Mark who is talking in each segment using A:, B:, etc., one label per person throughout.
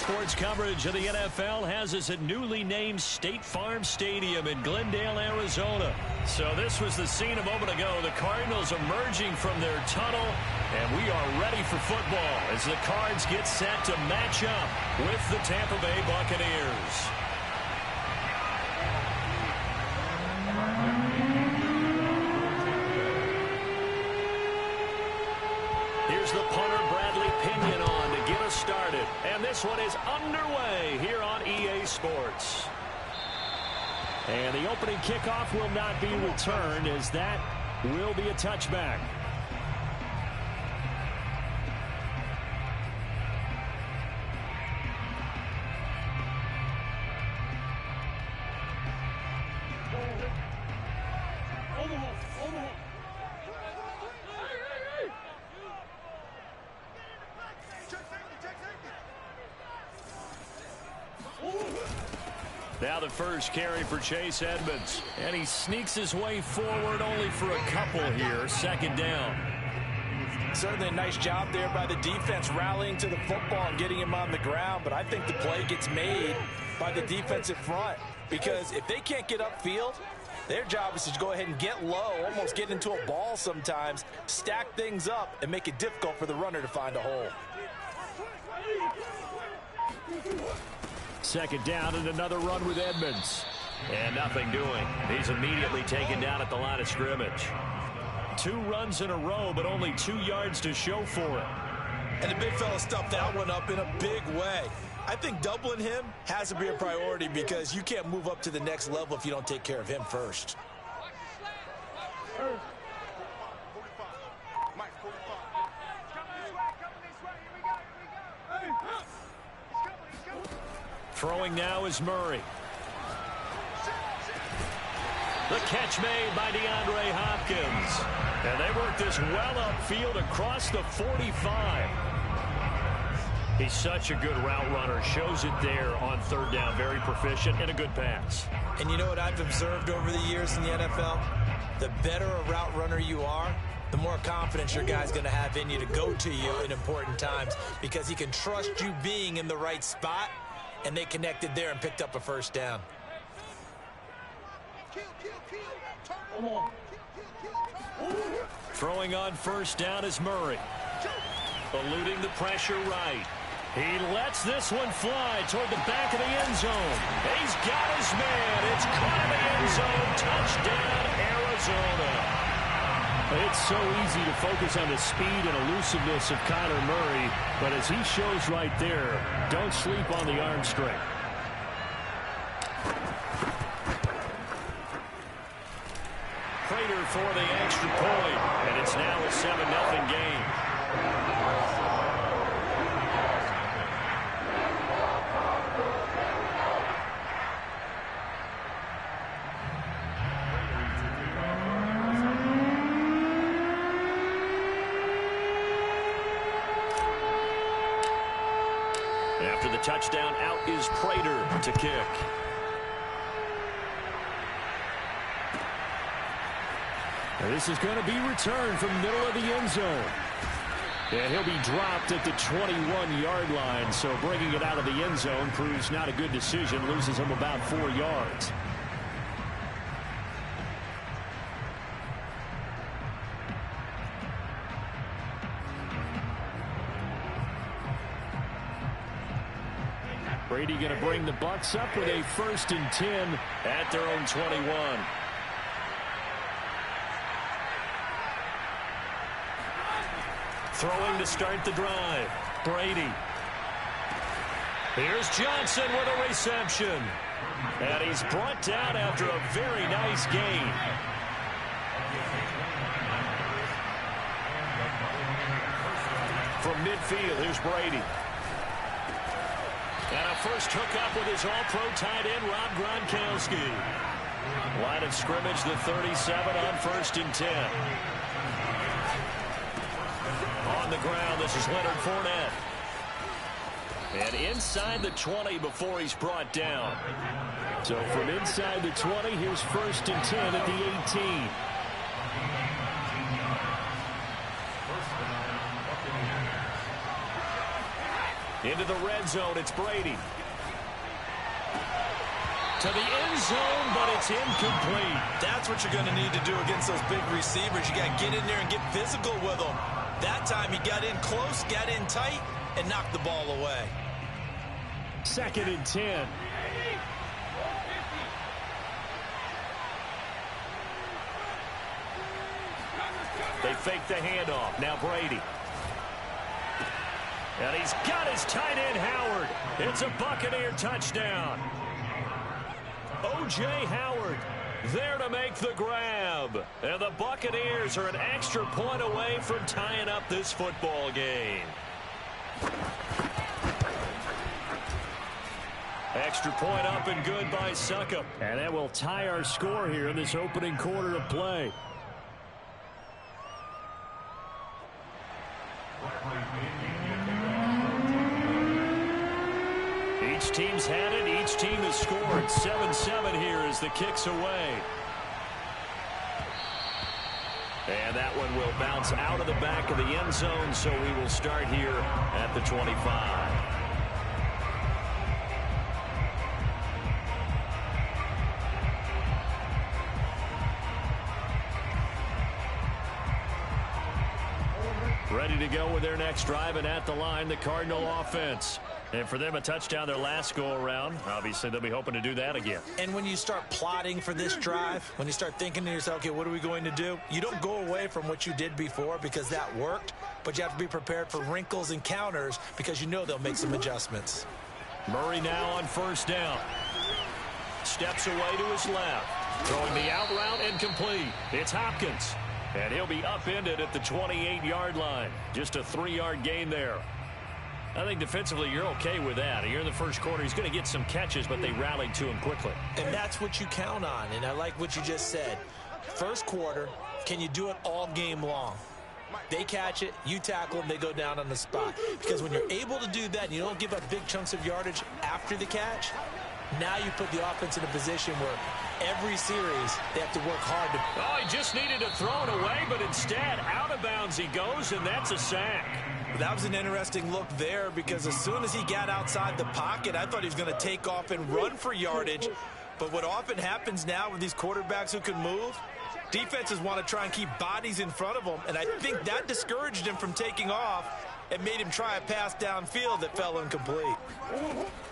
A: Sports coverage of the NFL has us at newly named State Farm Stadium in Glendale, Arizona. So this was the scene a moment ago. The Cardinals emerging from their tunnel, and we are ready for football as the Cards get set to match up with the Tampa Bay Buccaneers. Here's the punter, Bradley Pinion, on to get us started. And this one is underway here on EA Sports. And the opening kickoff will not be returned, as that will be a touchback. Now the first carry for Chase Edmonds. And he sneaks his way forward only for a couple here. Second down.
B: Certainly a nice job there by the defense rallying to the football and getting him on the ground. But I think the play gets made by the defensive front. Because if they can't get upfield, their job is to go ahead and get low, almost get into a ball sometimes, stack things up, and make it difficult for the runner to find a hole.
A: Second down and another run with Edmonds. And nothing doing. He's immediately taken down at the line of scrimmage. 2 runs in a row, but only 2 yards to show for it.
B: And the big fella stuffed that one up in a big way. I think doubling him has to be a priority because you can't move up to the next level if you don't take care of him first.
A: Throwing now is Murray. The catch made by DeAndre Hopkins. And they work this well upfield across the 45. He's such a good route runner. Shows it there on third down. Very proficient and a good pass.
B: And you know what I've observed over the years in the NFL? The better a route runner you are, the more confidence your guy's going to have in you to go to you in important times because he can trust you being in the right spot. And they connected there and picked up a first down.
A: Throwing on first down is Murray. Eluding the pressure right. He lets this one fly toward the back of the end zone. He's got his man. It's caught in the end zone. Touchdown, Arizona. It's so easy to focus on the speed and elusiveness of Kyler Murray, but as he shows right there, don't sleep on the arm strength. Prater for the extra point, and it's now a 7-0 game. After the touchdown, out is Prater to kick. And this is going to be returned from the middle of the end zone. And he'll be dropped at the 21-yard line, so bringing it out of the end zone proves not a good decision, loses him about 4 yards. Brady going to bring the Bucs up with a 1st and 10 at their own 21. Throwing to start the drive. Brady. Here's Johnson with a reception. And he's brought down after a very nice gain. From midfield, here's Brady. And a first hookup with his all-pro tight end, Rob Gronkowski. Line of scrimmage, the 37 on 1st and 10. On the ground, this is Leonard Fournette. And inside the 20 before he's brought down. So from inside the 20, here's 1st and 10 at the 18. Into the red zone, it's Brady. To the end zone, but it's incomplete.
B: That's what you're going to need to do against those big receivers. You got to get in there and get physical with them. That time he got in close, got in tight, and knocked the ball away.
A: 2nd and 10. They fake the handoff. Now Brady. And he's got his tight end, Howard. It's a Buccaneer touchdown. O.J. Howard there to make the grab. And the Buccaneers are an extra point away from tying up this football game. Extra point up and good by Succop. And that will tie our score here in this opening quarter of play. Each team's had it. Each team has scored. 7-7 here as the kick's away. And that one will bounce out of the back of the end zone, so we will start here at the 25. Ready to go with their next drive, and at the line, the Cardinal offense. And for them, a touchdown their last go-around. Obviously, they'll be hoping to do that again.
B: And when you start plotting for this drive, when you start thinking to yourself, okay, what are we going to do? You don't go away from what you did before because that worked, but you have to be prepared for wrinkles and counters because you know they'll make some adjustments.
A: Murray now on 1st down. Steps away to his left. Throwing the out route and complete. It's Hopkins. And he'll be upended at the 28-yard line. Just a 3-yard gain there. I think defensively you're okay with that. You're in the first quarter. He's going to get some catches, but they rallied to him quickly.
B: And that's what you count on. And I like what you just said. First quarter, can you do it all game long? They catch it, you tackle them, they go down on the spot. Because when you're able to do that and you don't give up big chunks of yardage after the catch, now you put the offense in a position where every series they have to work hard to...
A: Oh, he just needed to throw it away, but instead out of bounds he goes, and that's a sack.
B: That was an interesting look there because as soon as he got outside the pocket, I thought he was going to take off and run for yardage. But what often happens now with these quarterbacks who can move, defenses want to try and keep bodies in front of them, and I think that discouraged him from taking off and made him try a pass downfield that fell incomplete.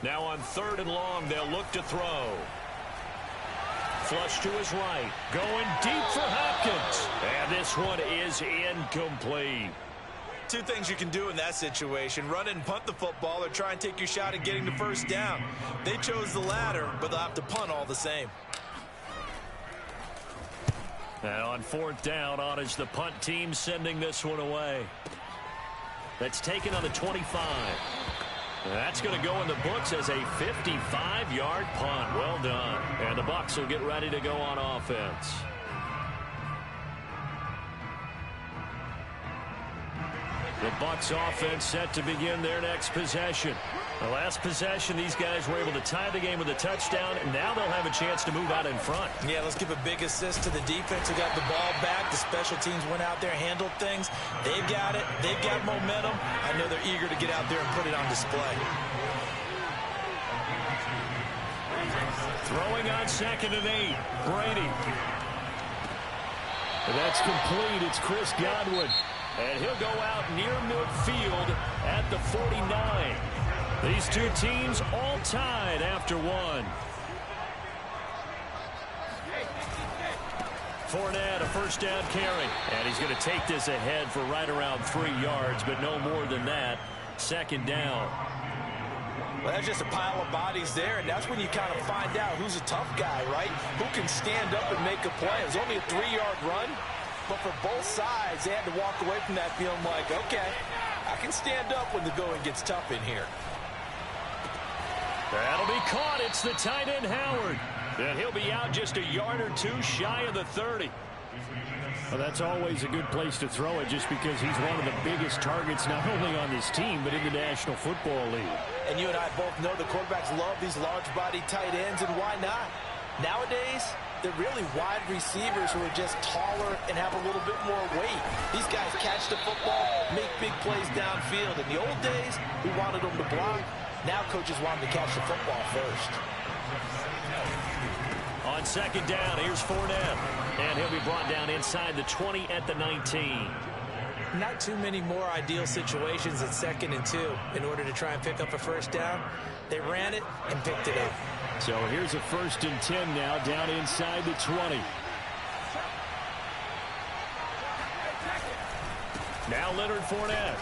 A: Now on 3rd and long, they'll look to throw. Flush to his right. Going deep for Hopkins. And this one is incomplete.
B: Two things you can do in that situation. Run and punt the football or try and take your shot at getting the 1st down. They chose the latter, but they'll have to punt all the same.
A: And on 4th down, on is the punt team sending this one away. That's taken on the 25. That's going to go in the books as a 55-yard punt. Well done. And the Bucs will get ready to go on offense. The Bucs offense set to begin their next possession. The last possession, these guys were able to tie the game with a touchdown, and now they'll have a chance to move out in front.
B: Yeah, let's give a big assist to the defense who got the ball back. The special teams went out there, handled things. They've got it. They've got momentum. I know they're eager to get out there and put it on display.
A: Throwing on 2nd and 8. Brady. That's complete. It's Chris Godwin. And he'll go out near midfield at the 49. These two teams all tied after one. Fournette, a 1st down carry. And he's going to take this ahead for right around 3 yards, but no more than that. 2nd down.
B: Well, that's just a pile of bodies there, and that's when you kind of find out who's a tough guy, right? Who can stand up and make a play. It was only a 3-yard run. But for both sides, they had to walk away from that feeling like, okay, I can stand up when the going gets tough in here.
A: That'll be caught. It's the tight end, Howard. And he'll be out just a yard or two shy of the 30. Well, that's always a good place to throw it just because he's one of the biggest targets not only on this team but in the National Football League.
B: And you and I both know the quarterbacks love these large-body tight ends, and why not? Nowadays, they're really wide receivers who are just taller and have a little bit more weight. These guys catch the football, make big plays downfield. In the old days, we wanted them to block. Now coaches want them to catch the football first.
A: On second down, here's Fournette. And he'll be brought down inside the 20 at the 19.
C: Not too many more ideal situations at 2nd and 2 in order to try and pick up a first down. They ran it and picked it up.
A: So here's a 1st and 10 now, down inside the 20. Now Leonard Fournette.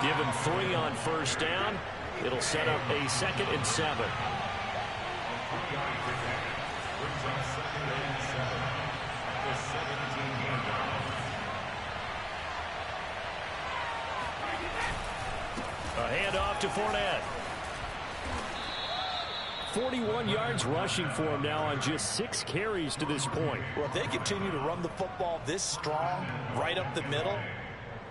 A: Give him 3 on first down. It'll set up a 2nd and 7. A handoff to Fournette. 41 yards rushing for him now on just 6 carries to this point.
B: Well, if they continue to run the football this strong, right up the middle,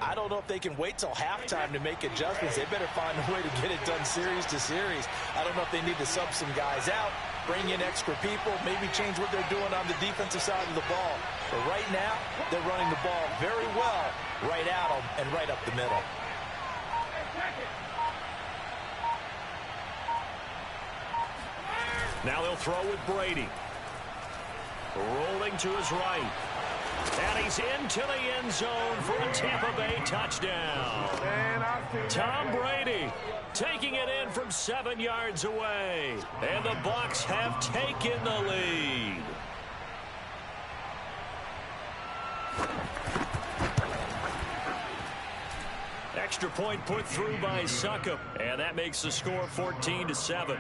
B: I don't know if they can wait till halftime to make adjustments. They better find a way to get it done series to series. I don't know if they need to sub some guys out, bring in extra people, maybe change what they're doing on the defensive side of the ball. But right now, they're running the ball very well right at them and right up the middle.
A: Now they'll throw with Brady. Rolling to his right. And he's into the end zone for a Tampa Bay touchdown. Tom Brady taking it in from 7 yards away. And the Bucs have taken the lead. Extra point put through by Succop. And that makes the score 14-7.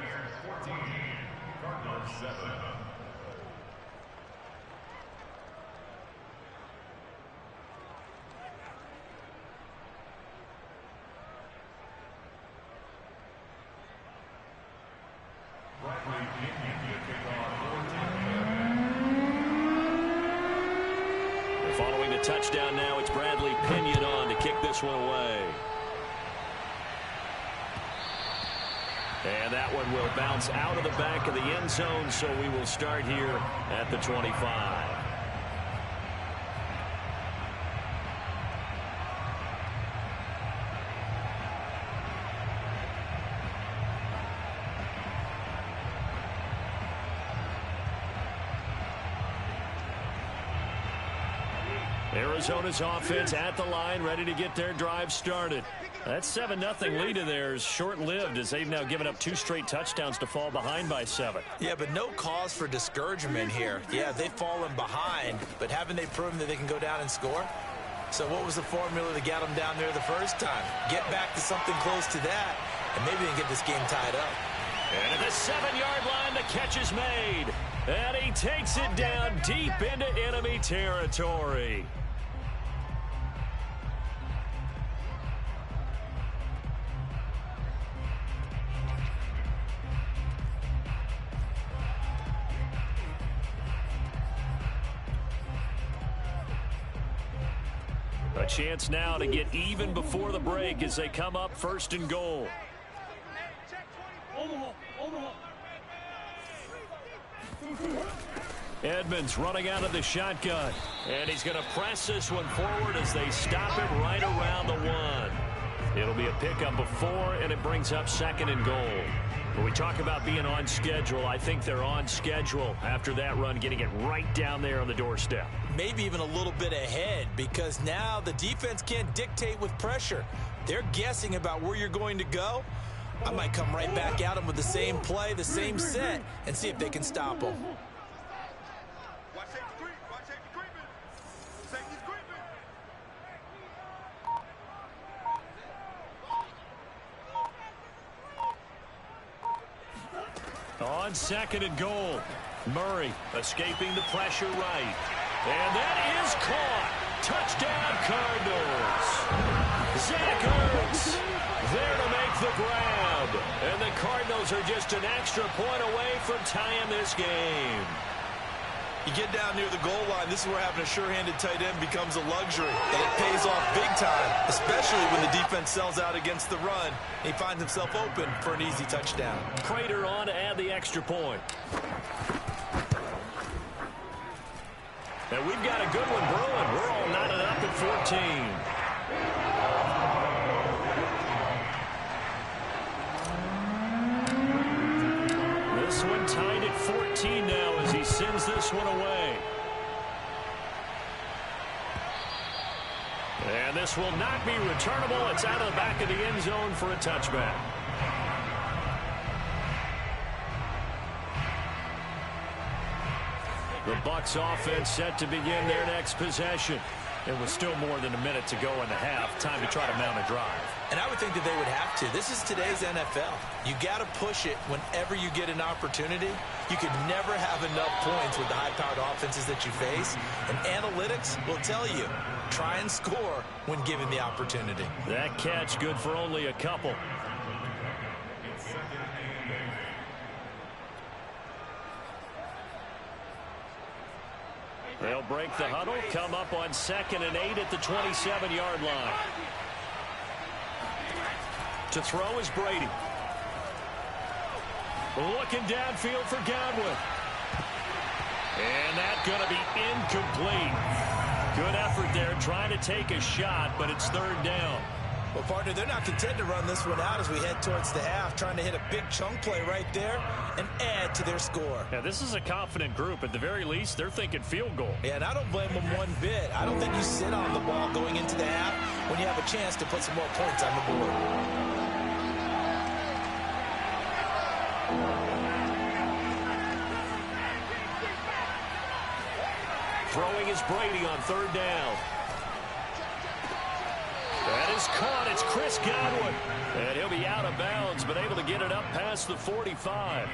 A: Following the touchdown now, it's Bradley Pinion on to kick this one away. And that one will bounce out of the back of the end zone, so we will start here at the 25. Arizona's offense at the line, ready to get their drive started. That 7-0 lead of theirs short-lived as they've now given up 2 straight touchdowns to fall behind by 7.
B: Yeah, but no cause for discouragement here. Yeah, they've fallen behind, but haven't they proven that they can go down and score? So what was the formula to get them down there the first time? Get back to something close to that, and maybe they can get this game tied up.
A: And at the 7-yard line, the catch is made. And he takes it down deep into enemy territory. A chance now to get even before the break as they come up 1st and goal. Edmonds running out of the shotgun. And he's going to press this one forward as they stop it right around the 1. It'll be a pickup of 4, and it brings up 2nd and goal. When we talk about being on schedule, I think they're on schedule after that run, getting it right down there on the doorstep.
B: Maybe even a little bit ahead, because now the defense can't dictate with pressure. They're guessing about where you're going to go. I might come right back at them with the same play, the same set, and see if they can stop them.
A: On 2nd and goal, Murray escaping the pressure right. And that is caught. Touchdown, Cardinals. Zach Ertz there to make the grab. And the Cardinals are just an extra point away from tying this game.
B: You get down near the goal line, this is where having a sure-handed tight end becomes a luxury. And it pays off big time, especially when the defense sells out against the run. He finds himself open for an easy touchdown.
A: Prater on to add the extra point. And we've got a good one brewing. We're all knotted up at 14. This one tied at 14 now as he sends this one away. And this will not be returnable. It's out of the back of the end zone for a touchback. The Bucs offense set to begin their next possession. It was still more than a minute to go in the half. Time to try to mount a drive.
C: And I would think that they would have to. This is today's NFL. You got to push it whenever you get an opportunity. You could never have enough points with the high-powered offenses that you face. And analytics will tell you, try and score when given the opportunity.
A: That catch good for only a couple. They'll break the huddle, come up on 2nd and 8 at the 27-yard line. To throw is Brady. Looking downfield for Godwin. And that's going to be incomplete. Good effort there trying to take a shot, but it's 3rd down.
C: Well, partner, they're not content to run this one out as we head towards the half, trying to hit a big chunk play right there and add to their score.
A: Yeah, this is a confident group. At the very least, they're thinking field goal.
C: Yeah, and I don't blame them one bit. I don't think you sit on the ball going into the half when you have a chance to put some more points on the board.
A: Throwing is Brady on 3rd down. That is caught. It's Chris Godwin. And he'll be out of bounds, but able to get it up past the 45.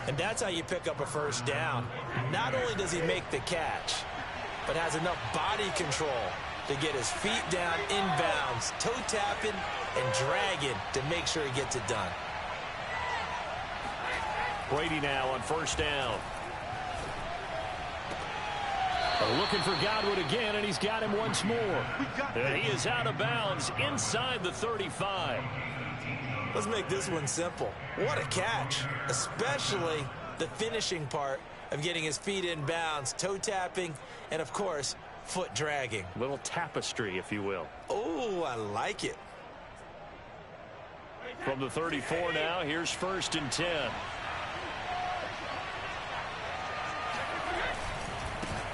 C: And that's how you pick up a 1st down. Not only does he make the catch, but has enough body control to get his feet down inbounds, toe tapping and dragging to make sure he gets it done.
A: Brady now on 1st down. Looking for Godwin again, and he's got him once more. And he is out of bounds inside the 35.
C: Let's make this one simple. What a catch, especially the finishing part of getting his feet in bounds, toe tapping, and, of course, foot dragging.
A: Little tapestry, if you will.
C: Oh, I like it.
A: From the 34 now, here's 1st and 10.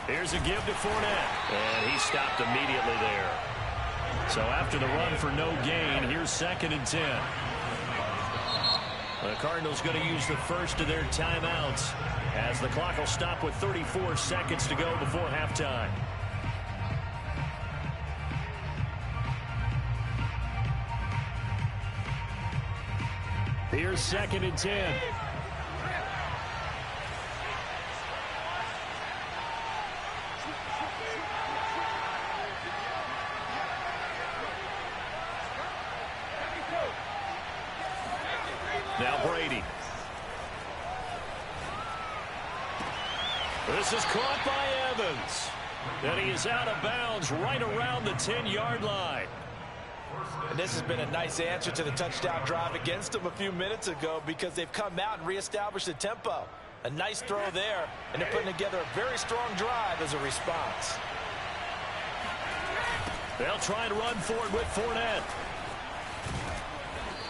A: Here's a give to Fournette. And he stopped immediately there. So after the run for no gain, here's 2nd and 10. The Cardinals going to use the first of their timeouts as the clock will stop with 34 seconds to go before halftime. Here's 2nd and 10. Now Brady. This is caught by Evans. And he is out of bounds right around the 10-yard line.
C: And this has been a nice answer to the touchdown drive against them a few minutes ago because they've come out and reestablished the tempo. A nice throw there, and they're putting together a very strong drive as a response.
A: They'll try and run forward with Fournette.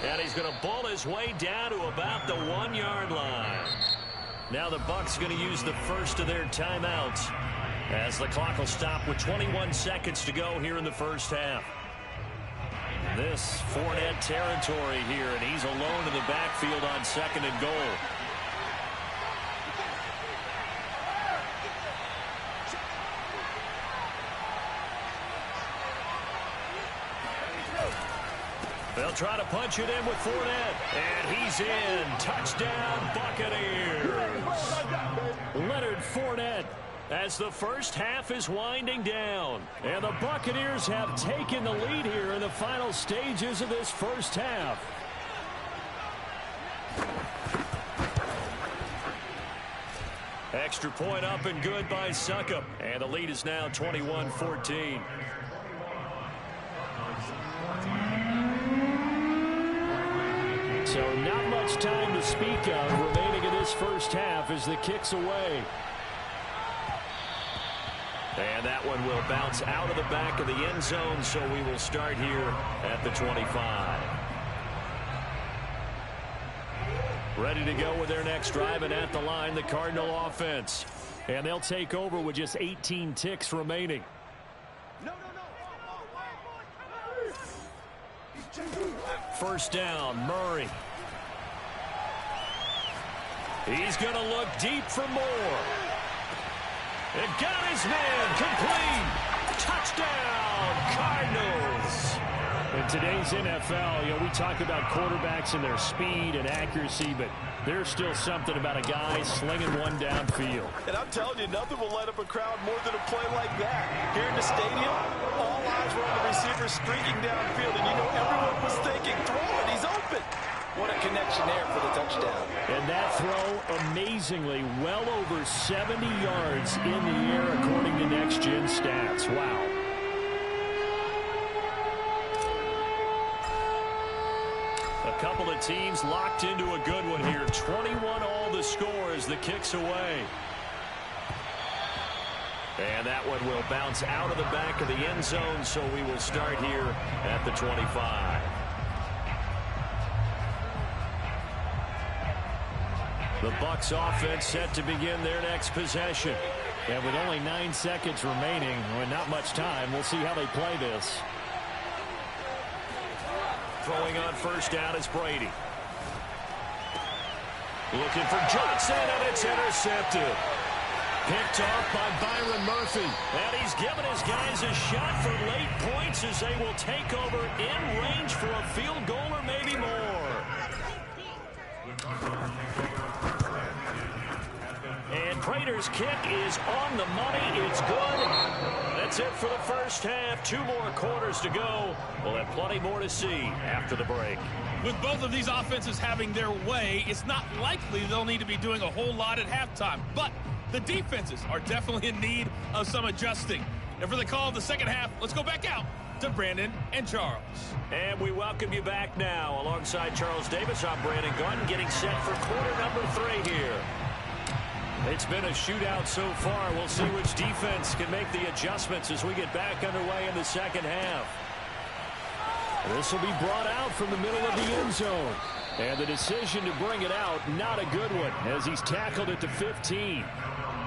A: And he's going to ball his way down to about the 1-yard line. Now the Bucs going to use the first of their timeouts as the clock will stop with 21 seconds to go here in the first half. This Fournette territory here, and he's alone in the backfield on 2nd and goal. They'll try to punch it in with Fournette. And he's in. Touchdown, Buccaneers. Leonard Fournette as the first half is winding down. And the Buccaneers have taken the lead here in the final stages of this first half. Extra point up and good by Succop. And the lead is now 21-14. So not much time to speak of remaining in this first half as the kick's away. And that one will bounce out of the back of the end zone, so we will start here at the 25. Ready to go with their next drive, and at the line, the Cardinal offense. And they'll take over with just 18 ticks remaining. First down, Murray. He's going to look deep for more. It got his man, complete. Touchdown, Cardinals. In today's NFL, we talk about quarterbacks and their speed and accuracy, but there's still something about a guy slinging one downfield.
B: And I'm telling you, nothing will light up a crowd more than a play like that. Here in the stadium, all eyes were on the receiver streaking downfield, and everyone was thinking, throw it, he's open. What a connection there for the touchdown.
A: And that throw, amazingly, well over 70 yards in the air, according to Next Gen Stats. Wow. A couple of teams locked into a good one here. 21 all the score as the kick's away. And that one will bounce out of the back of the end zone, so we will start here at the 25. The Bucs offense set to begin their next possession. And with only 9 seconds remaining, and not much time, we'll see how they play this. Throwing on first down is Brady. Looking for Johnson, and it's intercepted. Picked off by Byron Murphy. And he's given his guys a shot for late points as they will take over in range for a field goal or maybe more. And Prater's kick is on the money. It's good. That's it for the first half. 2 more quarters to go. We'll have plenty more to see after the break.
D: With both of these offenses having their way, it's not likely they'll need to be doing a whole lot at halftime. But the defenses are definitely in need of some adjusting. And for the call of the second half, let's go back out to Brandon and Charles.
A: And we welcome you back now. Alongside Charles Davis, I'm Brandon Garden, getting set for quarter number 3 here. It's been a shootout so far. We'll see which defense can make the adjustments as we get back underway in the second half. This will be brought out from the middle of the end zone. And the decision to bring it out, not a good one, as he's tackled it to 15.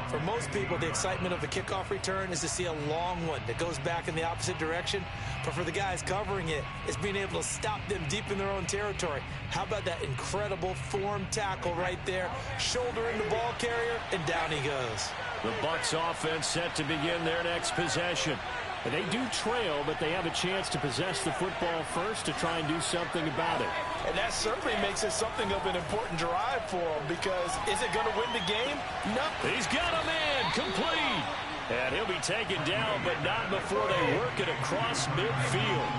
C: For most people, the excitement of a kickoff return is to see a long one that goes back in the opposite direction. But for the guys covering it, it's being able to stop them deep in their own territory. How about that incredible form tackle right there? Shouldering the ball carrier, and down he goes.
A: The Bucs offense set to begin their next possession. And they do trail, but they have a chance to possess the football first to try and do something about it.
B: And that certainly makes it something of an important drive for them, because is it going to win the game? No.
A: He's got a man complete. And he'll be taken down, but not before they work it across midfield.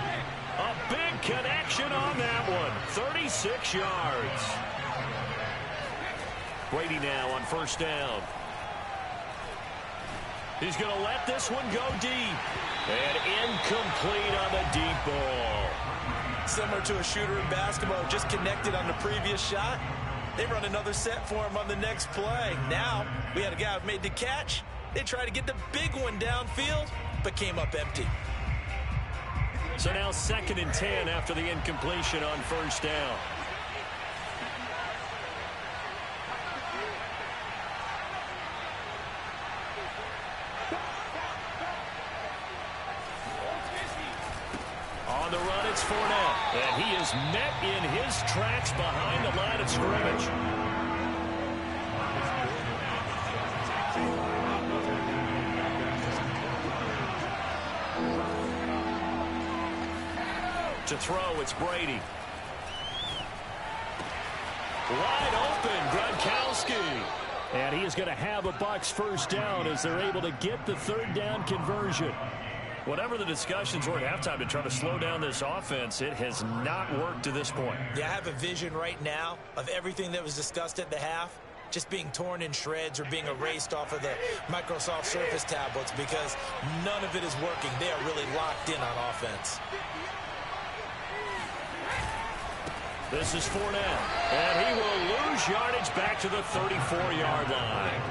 A: A big connection on that one. 36 yards. Brady now on first down. He's going to let this one go deep. And incomplete on the deep ball.
C: Similar to a shooter in basketball, just connected on the previous shot. They run another set for him on the next play. Now, we had a guy who made the catch. They tried to get the big one downfield, but came up empty.
A: So now 2nd and 10 after the incompletion on first down. On the run, it's Fournette. And he is met in his tracks behind the line of scrimmage. To throw, it's Brady. Wide open, Gronkowski. And he is going to have a Bucs first down as they're able to get the 3rd down conversion. Whatever the discussions were at halftime to try to slow down this offense, it has not worked to this point.
C: Yeah, I have a vision right now of everything that was discussed at the half just being torn in shreds or being erased off of the Microsoft Surface tablets because none of it is working. They are really locked in on offense.
A: This is Fournette, and he will lose yardage back to the 34-yard line.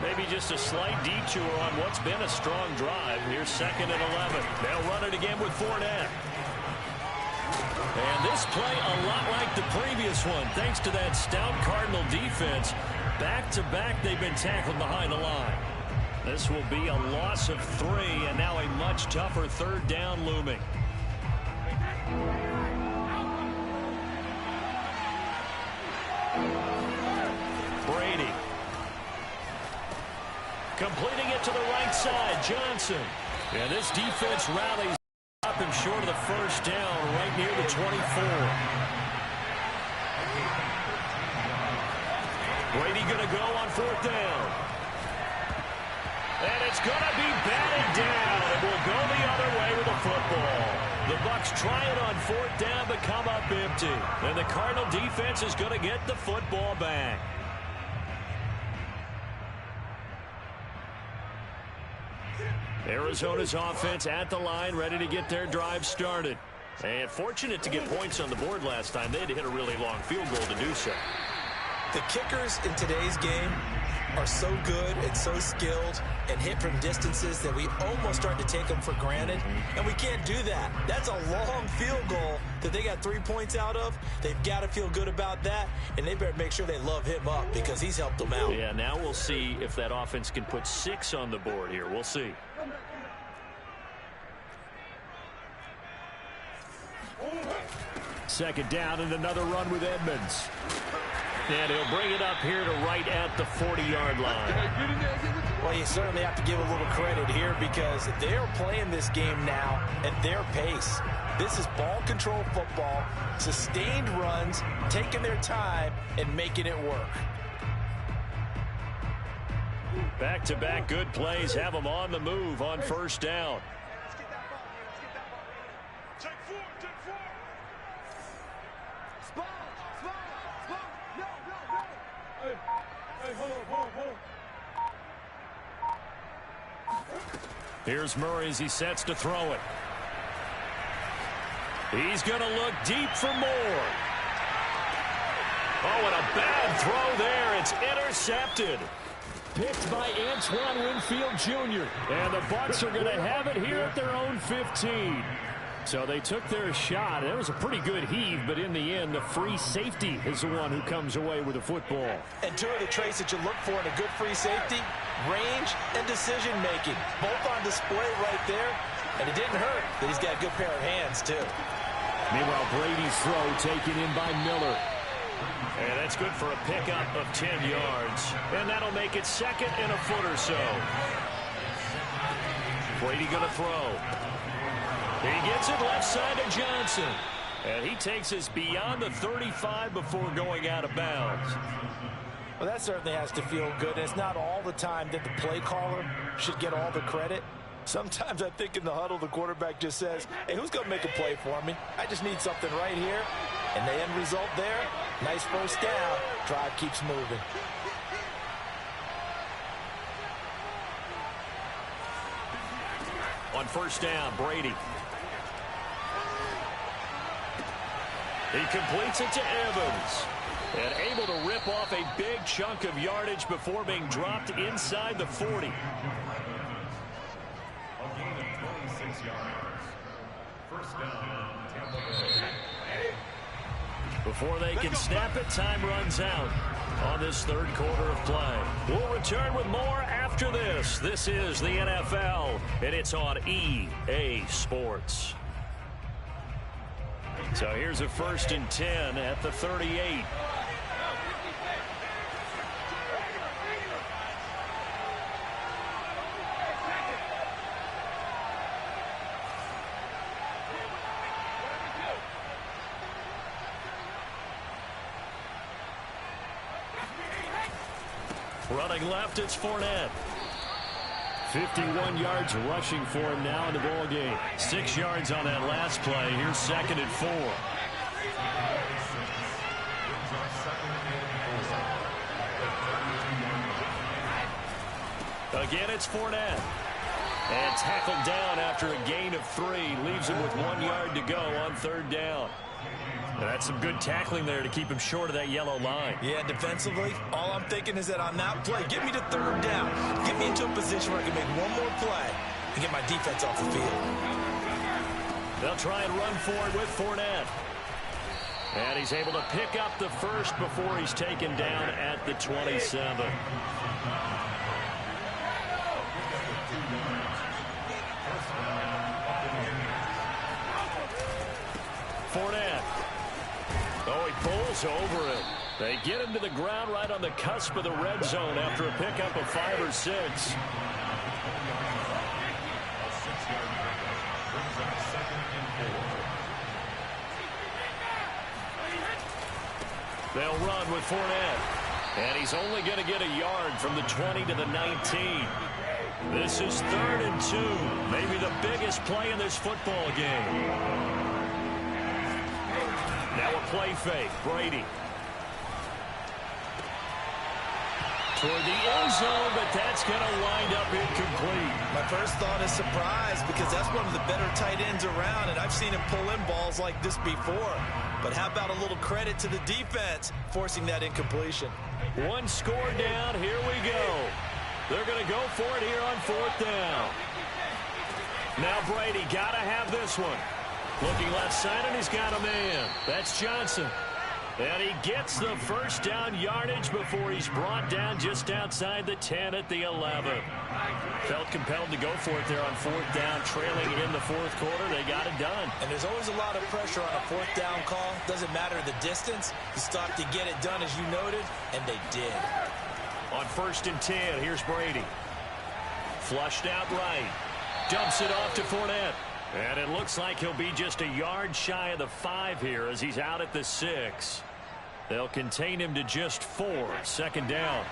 A: Maybe just a slight detour on what's been a strong drive. Here's 2nd and 11. They'll run it again with Fournette. And this play a lot like the previous one, thanks to that stout Cardinal defense. Back-to-back, they've been tackled behind the line. This will be a loss of 3, and now a much tougher 3rd down looming. Brady. Completing it to the right side, Johnson. And this defense rallies up him short of the 1st down, right near the 24. Brady going to go on 4th down. And it's going to be batted down. It will go the other way with the football. The Bucs try it on 4th down, but come up empty. And the Cardinal defense is going to get the football back. Arizona's offense at the line, ready to get their drive started. And fortunate to get points on the board last time. They had to hit a really long field goal to do so.
C: The kickers in today's game are so good and so skilled and hit from distances that we almost start to take them for granted, and we can't do that. That's a long field goal that they got 3 points out of. They've got to feel good about that, and they better make sure they love him up because he's helped them out.
A: Yeah, now we'll see if that offense can put 6 on the board here. We'll see. Second down and another run with Edmonds. And he'll bring it up here to right at the 40-yard line.
B: Well, you certainly have to give a little credit here because they're playing this game now at their pace. This is ball control football, sustained runs, taking their time, and making it work.
A: Back-to-back good plays have them on the move on 1st down. Here's Murray as he sets to throw it. He's going to look deep for more. Oh, and a bad throw there. It's intercepted. Picked by Antoine Winfield Jr. And the Bucs are going to have it here at their own 15. So they took their shot. It was a pretty good heave, but in the end, the free safety is the one who comes away with the football.
B: And 2 of the traits that you look for in a good free safety, range and decision-making. Both on display right there, and it didn't hurt that he's got a good pair of hands, too.
A: Meanwhile, Brady's throw taken in by Miller. And that's good for a pickup of 10 yards. And that'll make it 2nd and a foot or so. Brady going to throw. He gets it left side to Johnson. And he takes us beyond the 35 before going out of bounds.
B: Well, that certainly has to feel good. And it's not all the time that the play caller should get all the credit. Sometimes I think in the huddle, the quarterback just says, hey, who's going to make a play for me? I just need something right here. And the end result there, nice 1st down. Drive keeps moving.
A: On 1st down, Brady. He completes it to Evans. And able to rip off a big chunk of yardage before being dropped inside the 40. Before they can snap it, time runs out on this 3rd quarter of play. We'll return with more after this. This is the NFL, and it's on EA Sports. So here's a 1st and 10 at the 38. Running left, it's Fournette. 51 yards rushing for him now in the ball game. 6 yards on that last play. Here's 2nd and 4. Again, it's Fournette. And tackled down after a gain of 3. Leaves him with 1 yard to go on 3rd down. And that's some good tackling there to keep him short of that yellow line.
B: Yeah, defensively, all I'm thinking is that on that play, get me to 3rd down. Get me into a position where I can make one more play and get my defense off the field.
A: They'll try and run for it with Fournette. And he's able to pick up the first before he's taken down at the 27. Fournette. Oh, he bowls over it. They get him to the ground right on the cusp of the red zone after a pickup of 5 or 6. They'll run with Fournette. And he's only going to get a yard from the 20 to the 19. This is 3rd and 2. Maybe the biggest play in this football game. Now a play fake. Brady. Toward the end zone, but that's going to wind up incomplete.
B: My first thought is surprise because that's one of the better tight ends around, and I've seen him pull in balls like this before. But how about a little credit to the defense forcing that incompletion?
A: 1 score down. Here we go. They're going to go for it here on 4th down. Now Brady got to have this one. Looking left side, and he's got a man. That's Johnson. And he gets the first down yardage before he's brought down just outside the 10 at the 11. Felt compelled to go for it there on 4th down, trailing in the 4th quarter. They got it done.
B: And there's always a lot of pressure on a 4th down call. Doesn't matter the distance. You stop to get it done, as you noted, and they did.
A: On 1st and 10, here's Brady. Flushed out right. Dumps it off to Fournette. And it looks like he'll be just a yard shy of the 5 here as he's out at the 6. They'll contain him to just 4. 2nd down.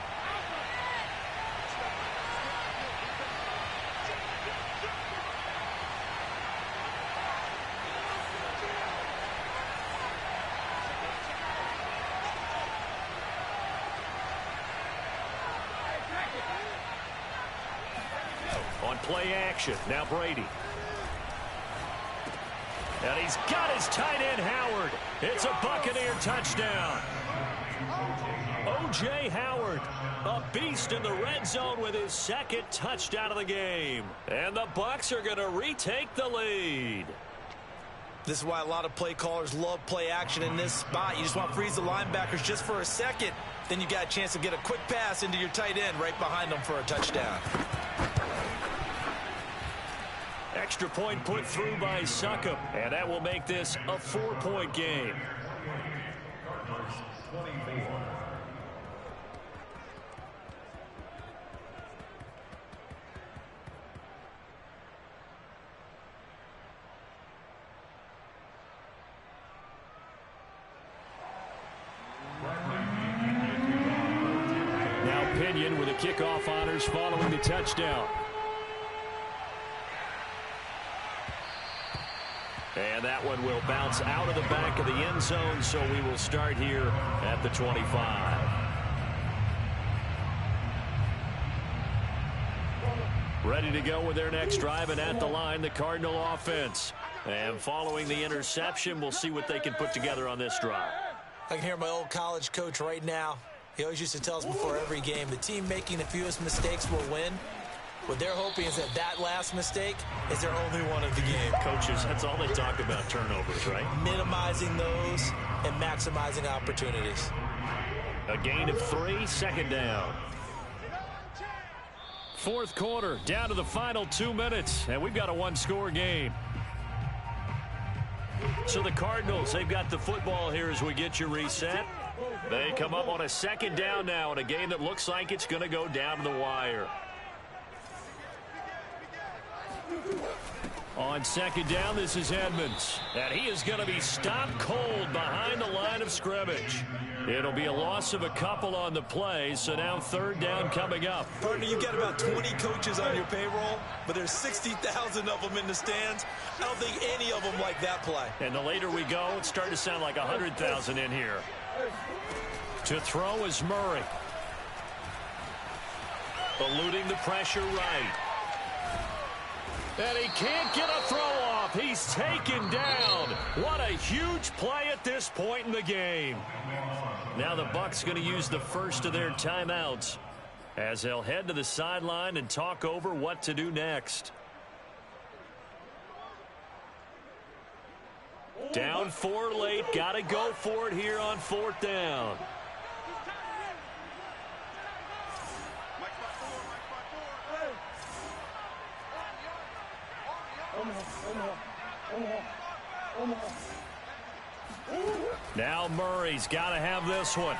A: On play action, now Brady. And he's got his tight end, Howard. It's a Buccaneer touchdown. O.J. Howard, a beast in the red zone with his 2nd touchdown of the game. And the Bucs are going to retake the lead.
B: This is why a lot of play callers love play action in this spot. You just want to freeze the linebackers just for a second. Then you got a chance to get a quick pass into your tight end right behind them for a touchdown.
A: Extra point put through by Succop, and that will make this a 4-point game. Now Pinion with the kickoff honors following the touchdown. And that one will bounce out of the back of the end zone, so we will start here at the 25. Ready to go with their next drive, and at the line, the Cardinal offense. And following the interception, we'll see what they can put together on this drive.
B: I can hear my old college coach right now. He always used to tell us before every game, the team making the fewest mistakes will win. What they're hoping is that that last mistake is their only one of the game.
A: Coaches, that's all they talk about, turnovers, right?
B: Minimizing those and maximizing opportunities.
A: A gain of 3, 2nd down. 4th quarter, down to the final 2 minutes, and we've got a 1-score game. So the Cardinals, they've got the football here as we get you reset. They come up on a 2nd down now in a game that looks like it's going to go down to the wire. On 2nd down, this is Edmonds. And he is going to be stopped cold behind the line of scrimmage. It'll be a loss of a couple on the play, so now 3rd down coming up.
B: Partner, you've got about 20 coaches on your payroll, but there's 60,000 of them in the stands. I don't think any of them like that play.
A: And the later we go, it's starting to sound like 100,000 in here. To throw is Murray. Eluding the pressure right. And he can't get a throw off. He's taken down. What a huge play at this point in the game. Now the Bucs going to use the first of their timeouts as they'll head to the sideline and talk over what to do next. Down 4 late. Got to go for it here on 4th down. Now Murray's got to have this one.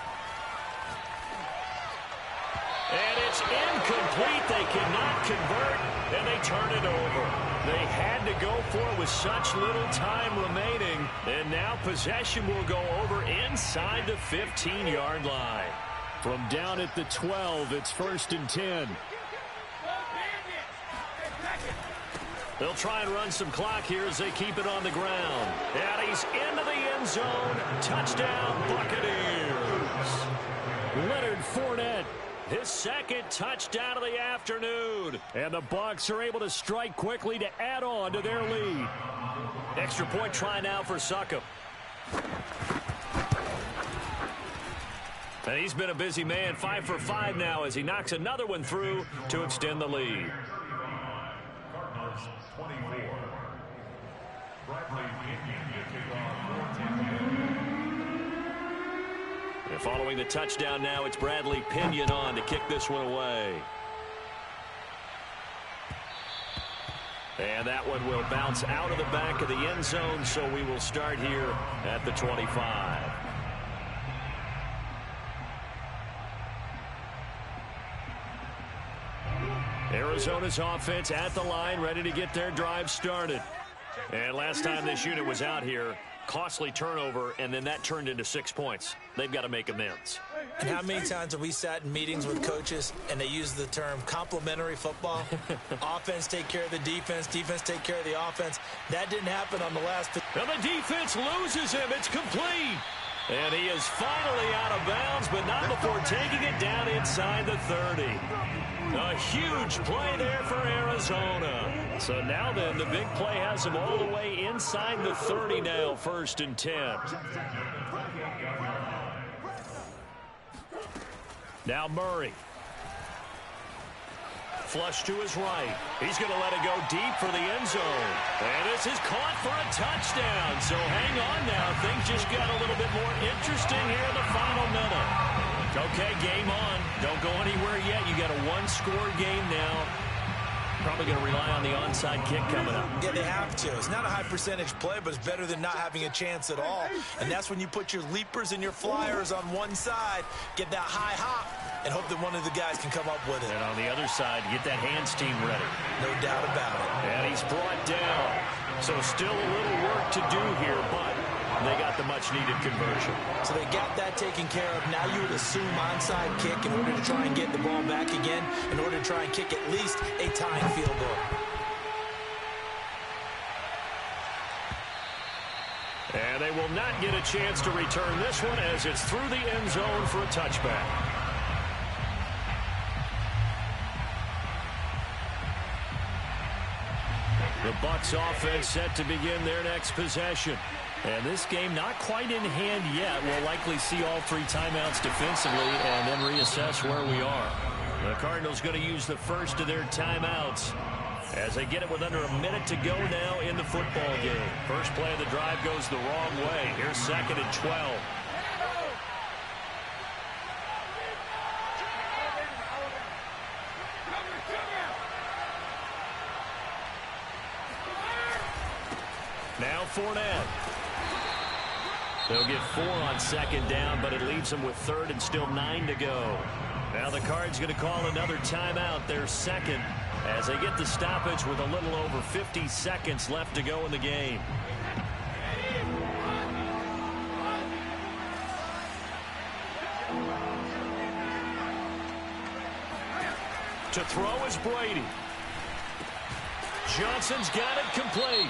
A: And it's incomplete. They cannot convert, and they turn it over. They had to go for it with such little time remaining, and now possession will go over inside the 15-yard line. From down at the 12, it's 1st and 10. They'll try and run some clock here as they keep it on the ground. And he's into the end zone. Touchdown, Buccaneers. Leonard Fournette, his 2nd touchdown of the afternoon. And the Bucs are able to strike quickly to add on to their lead. Extra point try now for Succop. And he's been a busy man, 5 for 5 now as he knocks another one through to extend the lead. And following the touchdown now, it's Bradley Pinion on to kick this one away. And that one will bounce out of the back of the end zone, so we will start here at the 25. Arizona's offense at the line, ready to get their drive started. And last time this unit was out here, costly turnover, and then that turned into 6 points. They've got to make amends.
C: And how many times have we sat in meetings with coaches and they use the term complementary football? Offense take care of the defense, defense take care of the offense. That didn't happen on the last.
A: And the defense loses him. It's complete. And he is finally out of bounds, but not before taking it down inside the 30. A huge play there for Arizona. So now then, the big play has him all the way inside the 30 now, 1st and 10. Now Murray. Flush to his right. He's going to let it go deep for the end zone. And this is caught for a touchdown. So hang on now. Things just got a little bit more interesting here in the final minute. Okay, game on. Don't go anywhere yet. You got a one-score game now. Probably going to rely on the onside kick coming up.
C: Yeah, they have to. It's not a high-percentage play, but it's better than not having a chance at all. And that's when you put your leapers and your flyers on one side, get that high hop, and hope that one of the guys can come up with it.
A: And on the other side, get that hands team ready.
C: No doubt about it.
A: And he's brought down. So still a little work to do here, but they got the much-needed conversion.
C: So they got that taken care of. Now you would assume onside kick in order to try and get the ball back again, in order to try and kick at least a tying field goal.
A: And they will not get a chance to return this one as it's through the end zone for a touchback. The Bucs offense set to begin their next possession. And this game not quite in hand yet. We'll likely see all 3 timeouts defensively and then reassess where we are. The Cardinals going to use the first of their timeouts as they get it with under a minute to go now in the football game. First play of the drive goes the wrong way. Here's 2nd and 12. Now Fournette. They'll get 4 on 2nd down, but it leaves them with 3rd and still 9 to go. Now the Cards going to call another timeout, their 2nd, as they get the stoppage with a little over 50 seconds left to go in the game. To throw is Brady. Johnson's got it complete.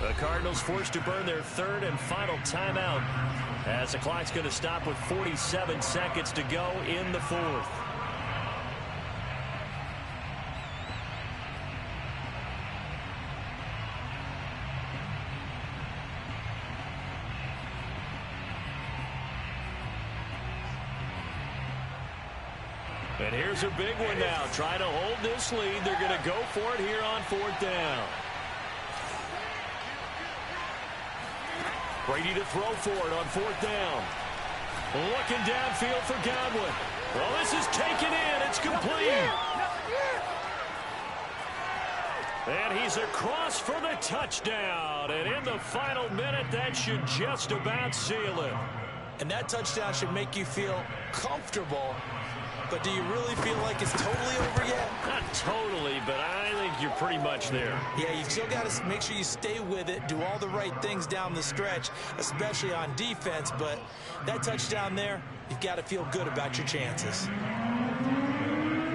A: The Cardinals forced to burn their 3rd and final timeout as the clock's going to stop with 47 seconds to go in the 4th. And here's a big one now. Trying to hold this lead. They're going to go for it here on 4th down. Brady to throw for it on 4th down. Looking downfield for Godwin. Well, this is taken in. It's complete. And he's across for the touchdown. And in the final minute, that should just about seal it.
C: And that touchdown should make you feel comfortable. But do you really feel like it's totally over yet?
A: Not totally, but I think you're pretty much there.
C: Yeah, you've still got to make sure you stay with it, do all the right things down the stretch, especially on defense. But that touchdown there, you've got to feel good about your chances.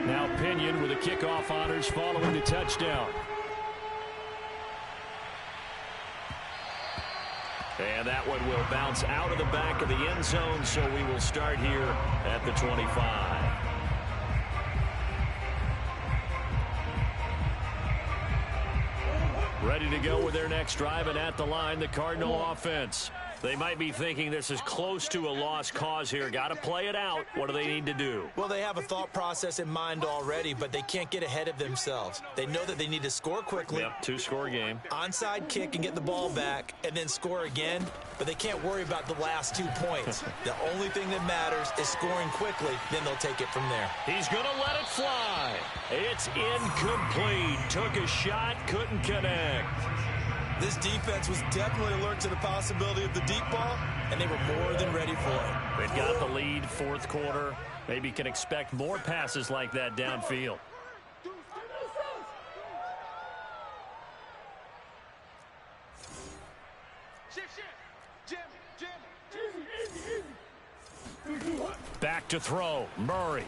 A: Now Pinion with the kickoff honors following the touchdown. And that one will bounce out of the back of the end zone, so we will start here at the 25. Ready to go with their next drive, and at the line, the Cardinal offense. They might be thinking this is close to a lost cause here. Got to play it out. What do they need to do?
C: Well, they have a thought process in mind already, but they can't get ahead of themselves. They know that they need to score quickly.
A: Yep, 2-score game.
C: Onside kick and get the ball back, and then score again. But they can't worry about the last 2 points. The only thing that matters is scoring quickly. Then they'll take it from there.
A: He's going to let it fly. It's incomplete. Took a shot, couldn't connect.
C: This defense was definitely alert to the possibility of the deep ball, and they were more than ready for it.
A: They've got the lead, 4th quarter. Maybe can expect more passes like that downfield. Back to throw, Murray.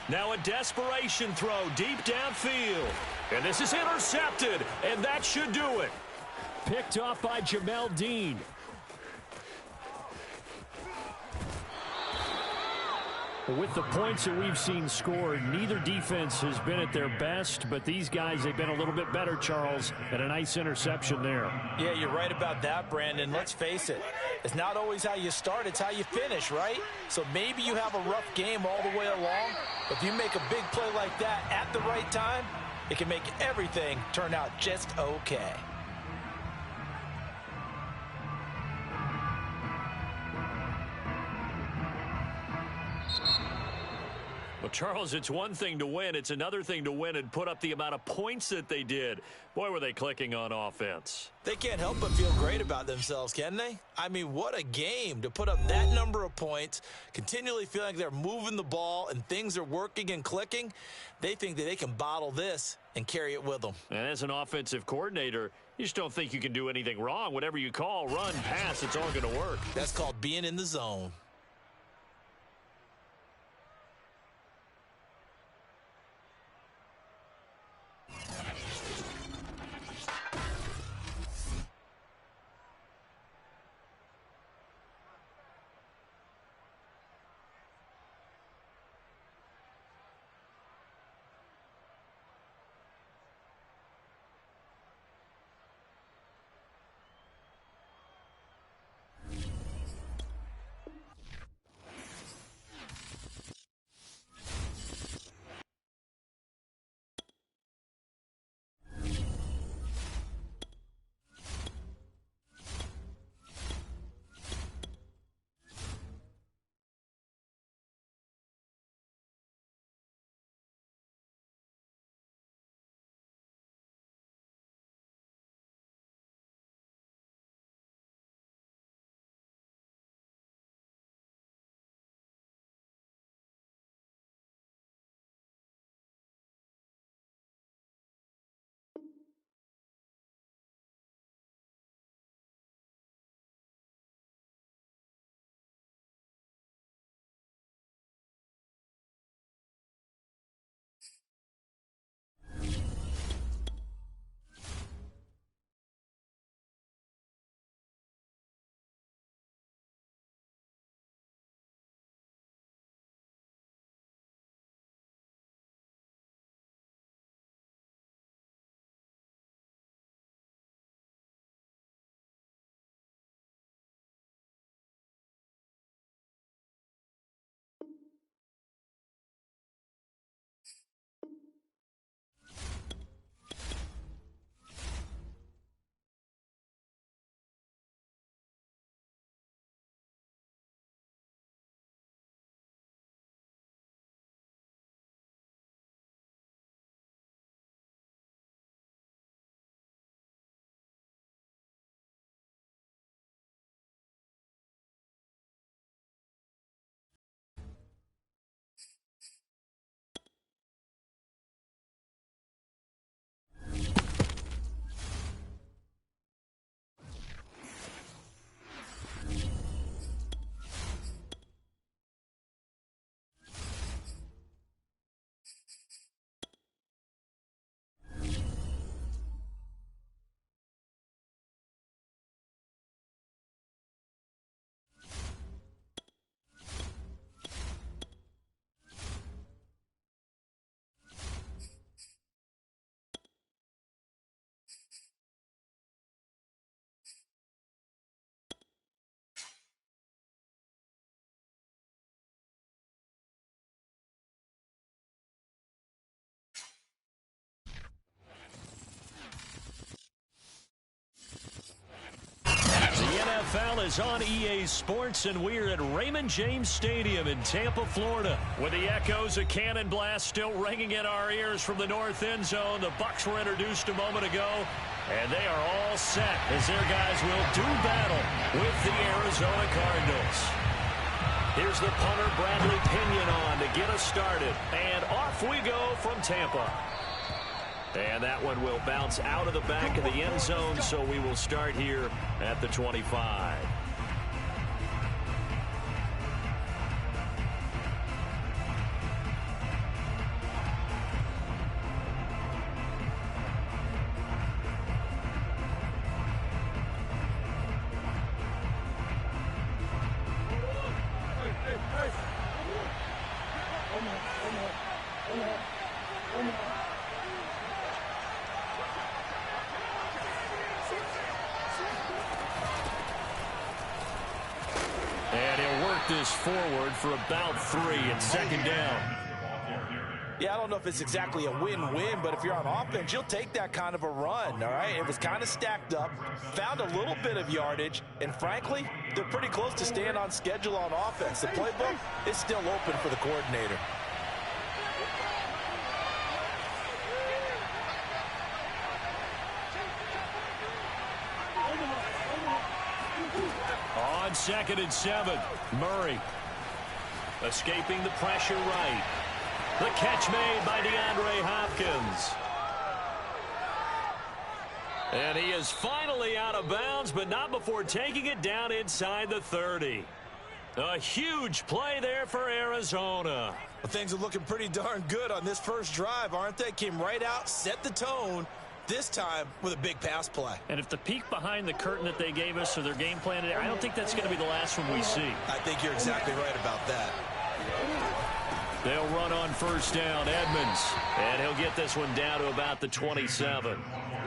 A: Now a desperation throw deep downfield. And this is intercepted, and that should do it. Picked off by Jamel Dean. With the points that we've seen scored, neither defense has been at their best, but these guys, they've been a little bit better, Charles, and a nice interception there.
C: Yeah, you're right about that, Brandon. Let's face it. It's not always how you start, it's how you finish, right? So maybe you have a rough game all the way along, but if you make a big play like that at the right time, it can make everything turn out just okay.
A: Well, Charles, it's one thing to win. It's another thing to win and put up the amount of points that they did. Boy, were they clicking on offense.
C: They can't help but feel great about themselves, can they? I mean, what a game to put up that number of points, continually feeling like they're moving the ball and things are working and clicking. They think that they can bottle this and carry it with them.
A: And as an offensive coordinator, you just don't think you can do anything wrong. Whatever you call, run, pass, it's all going to work.
C: That's called being in the zone.
A: NFL is on EA Sports, and we're at Raymond James Stadium in Tampa, Florida. With the echoes of Cannon Blast still ringing in our ears from the north end zone, the Bucs were introduced a moment ago, and they are all set as their guys will do battle with the Arizona Cardinals. Here's the punter, Bradley Pinion, on to get us started, and off we go from Tampa. And that one will bounce out of the back of the end zone, so we will start here at the 25. This forward for about 3 and second down.
B: Yeah, I don't know if it's exactly a win-win, but if you're on offense, you'll take that kind of a run, all right? It was kind of stacked up, found a little bit of yardage, and frankly, they're pretty close to staying on schedule on offense. The playbook is still open for the coordinator.
A: On 2nd and 7, Murray escaping the pressure right. The catch made by DeAndre Hopkins. And he is finally out of bounds, but not before taking it down inside the 30. A huge play there for Arizona.
C: Well, things are looking pretty darn good on this first drive, aren't they? Came right out, set the tone, this time with a big pass play.
A: And if the peek behind the curtain that they gave us or their game plan, I don't think that's going to be the last one we see.
C: I think you're exactly right about that.
A: They'll run on first down, Edmonds. And he'll get this one down to about the 27.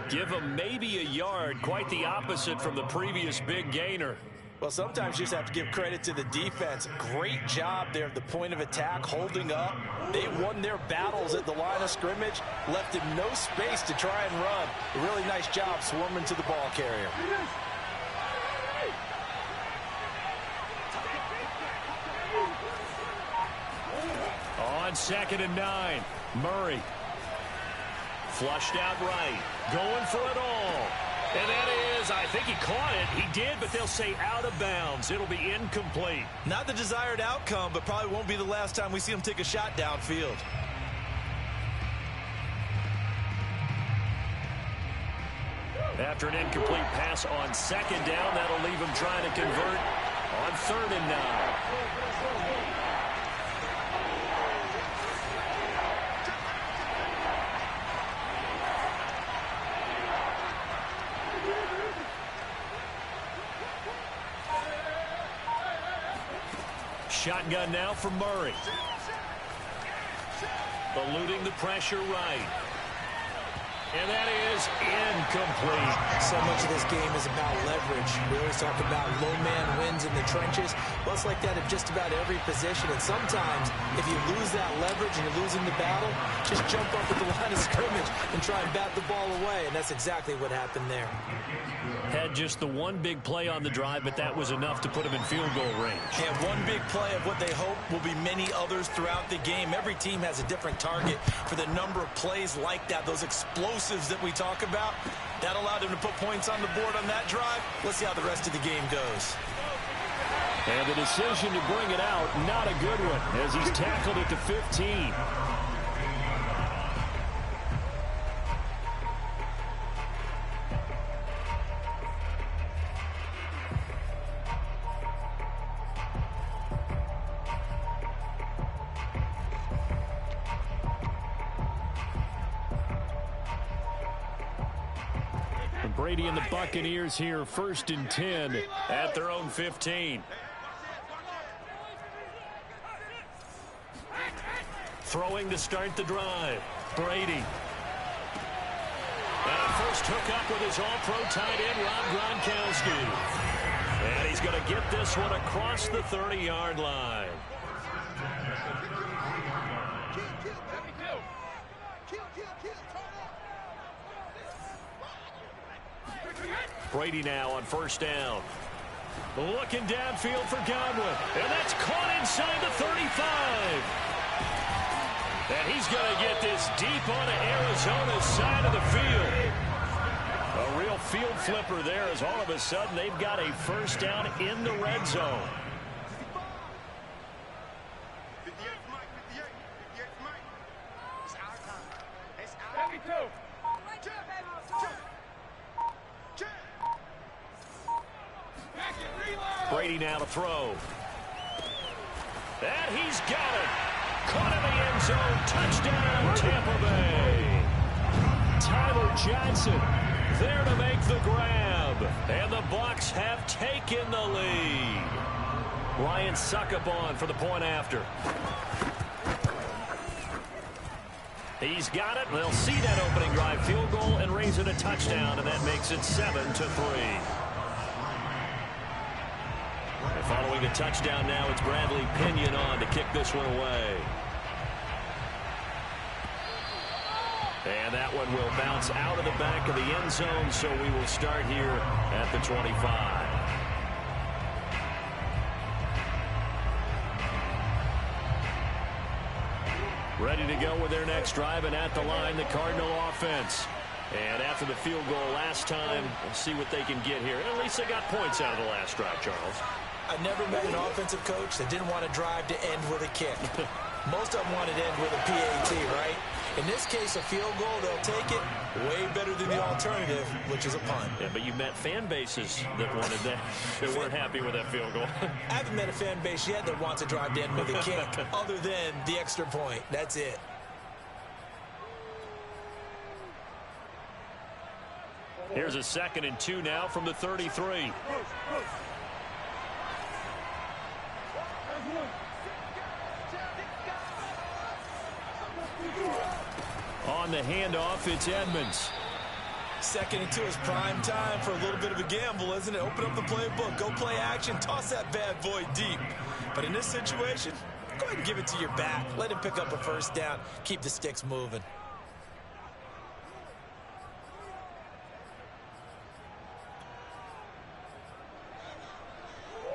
A: Give him maybe a yard, quite the opposite from the previous big gainer.
B: Well, sometimes you just have to give credit to the defense. Great job there at the point of attack, holding up. They won their battles at the line of scrimmage, left him no space to try and run. A really nice job swarming to the ball carrier.
A: On 2nd and 9, Murray. Flushed out right, going for it all. And that is, I think he caught it. He did, but they'll say out of bounds. It'll be incomplete.
C: Not the desired outcome, but probably won't be the last time we see him take a shot downfield.
A: After an incomplete pass on 2nd down, that'll leave him trying to convert on 3rd and 9. Shotgun now for Murray. Eluding the pressure right. And that is incomplete.
C: So much of this game is about leverage. We always talk about low man wins in the trenches. Well, it's like that at just about every position. And sometimes, if you lose that leverage and you're losing the battle, just jump up at the line of scrimmage and try and bat the ball away. And that's exactly what happened there.
A: Had just the one big play on the drive, but that was enough to put him in field goal range.
C: And one big play of what they hope will be many others throughout the game. Every team has a different target for the number of plays like that, those explosives that we talk about. That allowed him to put points on the board on that drive. Let's see how the rest of the game goes.
A: And the decision to bring it out, not a good one, as he's tackled at the 15. Brady and the Buccaneers here, 1st and 10 at their own 15. Throwing to start the drive. Brady. And first hook up with his all-pro tight end, Rob Gronkowski. And he's going to get this one across the 30-yard line. Brady now on first down. Looking downfield for Godwin. And that's caught inside the 35. And he's going to get this deep onto Arizona's side of the field. A real field flipper there as all of a sudden they've got a first down in the red zone. Brady now to throw. And he's got it. Caught in the end zone. Touchdown, Tampa Bay. Tyler Johnson there to make the grab. And the Bucs have taken the lead. Ryan Succabon for the point after. He's got it. They'll see that opening drive field goal and raise it a touchdown, and that makes it 7-3. And following the touchdown now, it's Bradley Pinion on to kick this one away. And that one will bounce out of the back of the end zone, so we will start here at the 25. Ready to go with their next drive, and at the line, the Cardinal offense. And after the field goal last time, we'll see what they can get here. At least they got points out of the last drive, Charles.
C: I've never met an offensive coach that didn't want to drive to end with a kick. Most of them want to end with a PAT, right? In this case, a field goal, they'll take it. Way better than the alternative, which is a punt.
A: Yeah, but you've met fan bases that wanted that, that weren't happy with that field goal.
C: I haven't met a fan base yet that wants to drive to end with a kick, other than the extra point. That's it.
A: Here's a 2nd and 2 now from the 33. On the handoff, it's Edmonds.
C: 2nd and 2 is prime time for a little bit of a gamble, isn't it? Open up the playbook, go play action, toss that bad boy deep. But in this situation, go ahead and give it to your back. Let him pick up a first down. Keep the sticks moving.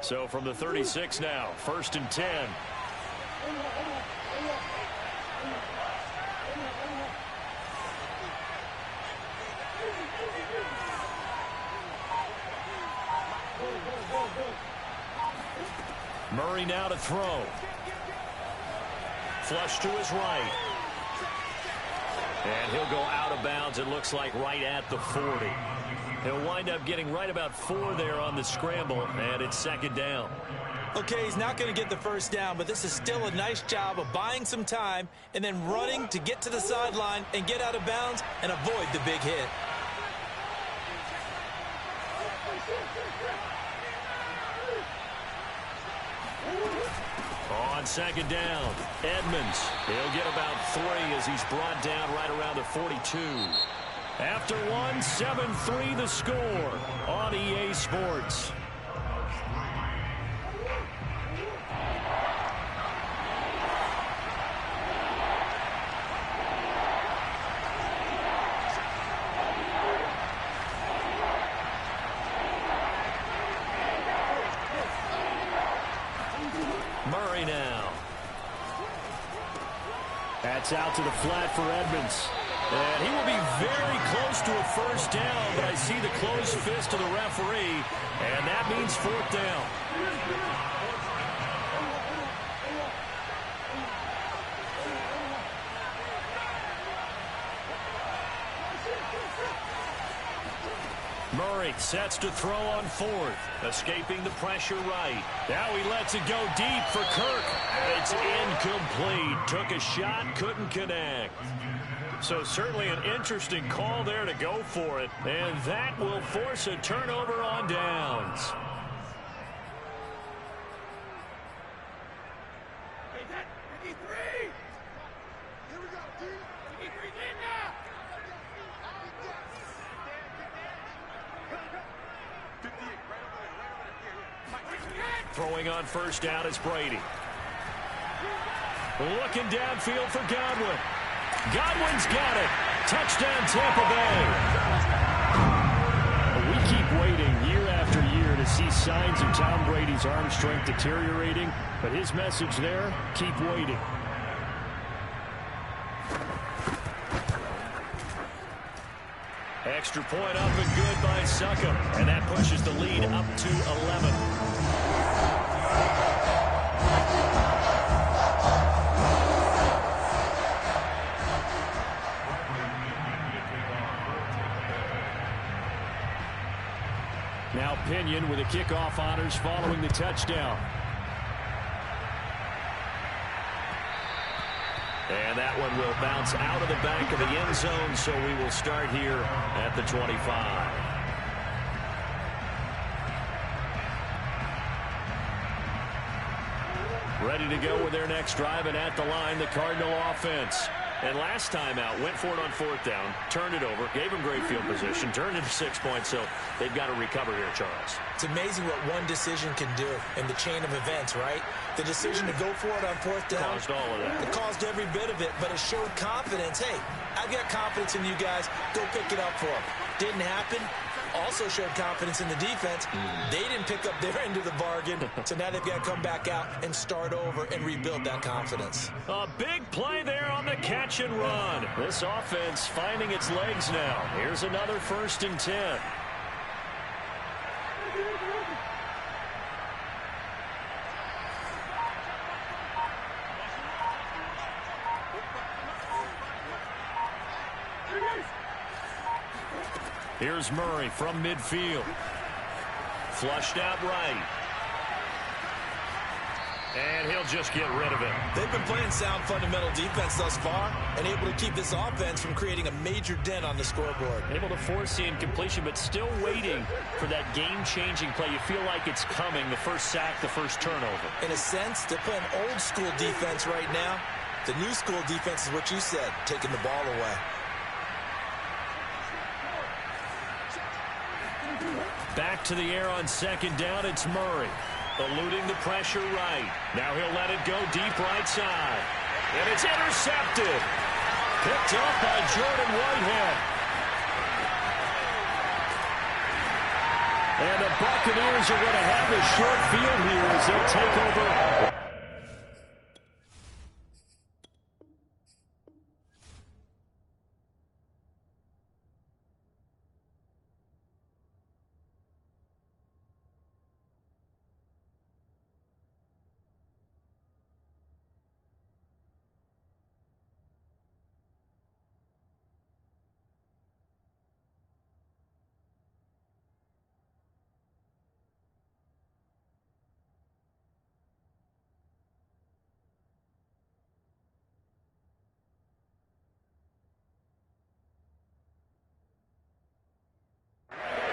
A: So from the 36 now, 1st and 10. Murray now to throw. Flush to his right. And he'll go out of bounds, it looks like right at the 40. He'll wind up getting right about 4 there on the scramble, and it's 2nd down.
C: Okay, he's not going to get the first down, but this is still a nice job of buying some time and then running to get to the sideline and get out of bounds and avoid the big hit.
A: On 2nd down, Edmonds. He'll get about 3 as he's brought down right around the 42. After 1, 7-3 the score on EA Sports. Murray now. That's out to the flat for Edmonds. And he will be very close to a first down, but I see the closed fist of the referee, and that means 4th down. Murray sets to throw on 4th, escaping the pressure right. Now he lets it go deep for Kirk. It's incomplete. Took a shot, couldn't connect. So certainly an interesting call there to go for it, and that will force a turnover on downs. Throwing on first down is Brady. Looking downfield for Godwin. Godwin's got it. Touchdown, Tampa Bay. We keep waiting year after year to see signs of Tom Brady's arm strength deteriorating, but his message there, keep waiting. Extra point up and good by Succop, and that pushes the lead up to 11. Now Pinion with the kickoff honors following the touchdown. And that one will bounce out of the back of the end zone, so we will start here at the 25. Ready to go with their next drive, and at the line, the Cardinal offense. And last time out, went for it on fourth down, turned it over, gave them great field position, turned it to 6 points, so they've got to recover here, Charles.
C: It's amazing what one decision can do in the chain of events, right? The decision to go for it on fourth down.
A: Caused all of that.
C: It caused every bit of it, but it showed confidence. Hey, I've got confidence in you guys. Go pick it up for them. Didn't happen. Also showed confidence in the defense. They didn't pick up their end of the bargain, so now they've got to come back out and start over and rebuild that confidence.
A: A big play there on the catch and run. This offense finding its legs now. Here's another 1st and 10. Here's Murray from midfield. Flushed out right. And he'll just get rid of it.
C: They've been playing sound fundamental defense thus far and able to keep this offense from creating a major dent on the scoreboard.
A: Able to force the incompletion, but still waiting for that game-changing play. You feel like it's coming, the first sack, the first turnover.
C: In a sense, they're playing old-school defense right now. The new school defense is what you said, taking the ball away.
A: Back to the air on 2nd down, it's Murray. Eluding the pressure right. Now he'll let it go deep right side. And it's intercepted. Picked up by Jordan Whitehead. And the Buccaneers are going to have a short field here as they'll take over.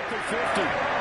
A: The 50.